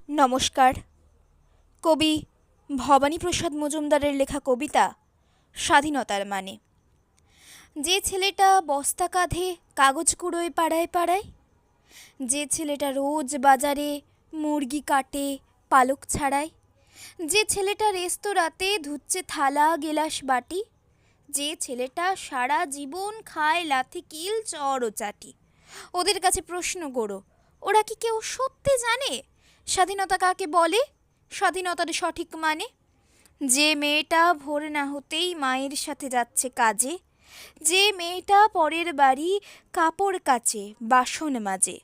নমস্কার। কবি ভবানীপ্রসাদ মজুমদারের লেখা কবিতা স্বাধীনতার মানে। যে ছেলেটা বস্তা কাঁধে কাগজ কুড়োয় পাড়ায় পাড়ায়, যে ছেলেটা রোজ বাজারে মুরগি কাটে পালক ছাড়ায়, যে ছেলেটা রেস্তোরাঁতে ধুচ্ছে থালা গেলাস বাটি, যে ছেলেটা সারা জীবন খায় লাথি কিল চড় ও চাটি, ওদের কাছে প্রশ্ন করো, ওরা কি কেউ সত্যি জানে স্বাধীনতা কাকে বলে, স্বাধীনতার সঠিক মানে? যে মেয়েটা ভোর না হতেই মায়ের সাথে যাচ্ছে কাজে, যে মেয়েটা পরের বাড়ি কাপড় কাচে বাসন মাজে,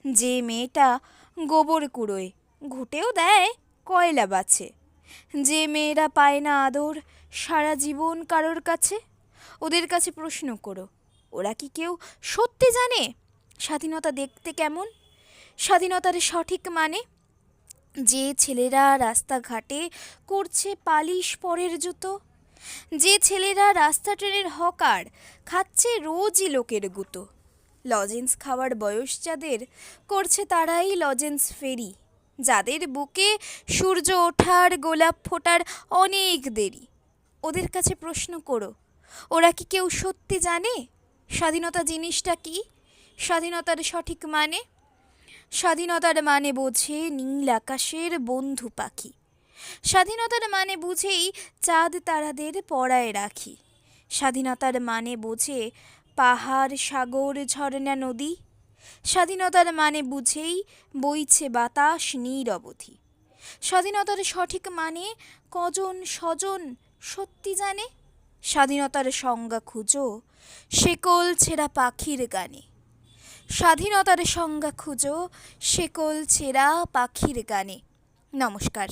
যে মেয়েটা গোবর কুড়োয় ঘুঁটেও দেয় কয়লা বাছে, যে মেয়েরা পায় না আদর সারা জীবন কারোর কাছে, ওদের কাছে প্রশ্ন করো, ওরা কি কেউ সত্যি জানে স্বাধীনতা দেখতে কেমন, স্বাধীনতার সঠিক মানে? যে ছেলেরা রাস্তাঘাটে করছে পালিশ পরের জুতো, যে ছেলেরা রাস্তা ট্রেনের হকার খাচ্ছে রোজই লোকের গুঁতো, লজেন্স খাওয়ার বয়স যাদের করছে তারাই লজেন্স ফেরি, যাদের বুকে সূর্য ওঠার গোলাপ ফোটার অনেক দেরি, ওদের কাছে প্রশ্ন করো, ওরা কি কেউ সত্যি জানে স্বাধীনতা জিনিসটা কি, স্বাধীনতার সঠিক মানে? স্বাধীনতার মানে বোঝে নীল আকাশের বন্ধু পাখি, স্বাধীনতার মানে বুঝেই চাঁদ তারাদের পরায় রাখি, স্বাধীনতার মানে বোঝে পাহাড় সাগর ঝর্ণা নদী, স্বাধীনতার মানে বুঝেই বইছে বাতাস নিরবধি। স্বাধীনতার সঠিক মানে কজন স্বজন সত্যি জানে, স্বাধীনতার সংজ্ঞা খুঁজো শেকল ছেঁড়া পাখির গানে, স্বাধীনতার সংজ্ঞা খুঁজো শেকল ছেঁড়া পাখির গানে। নমস্কার।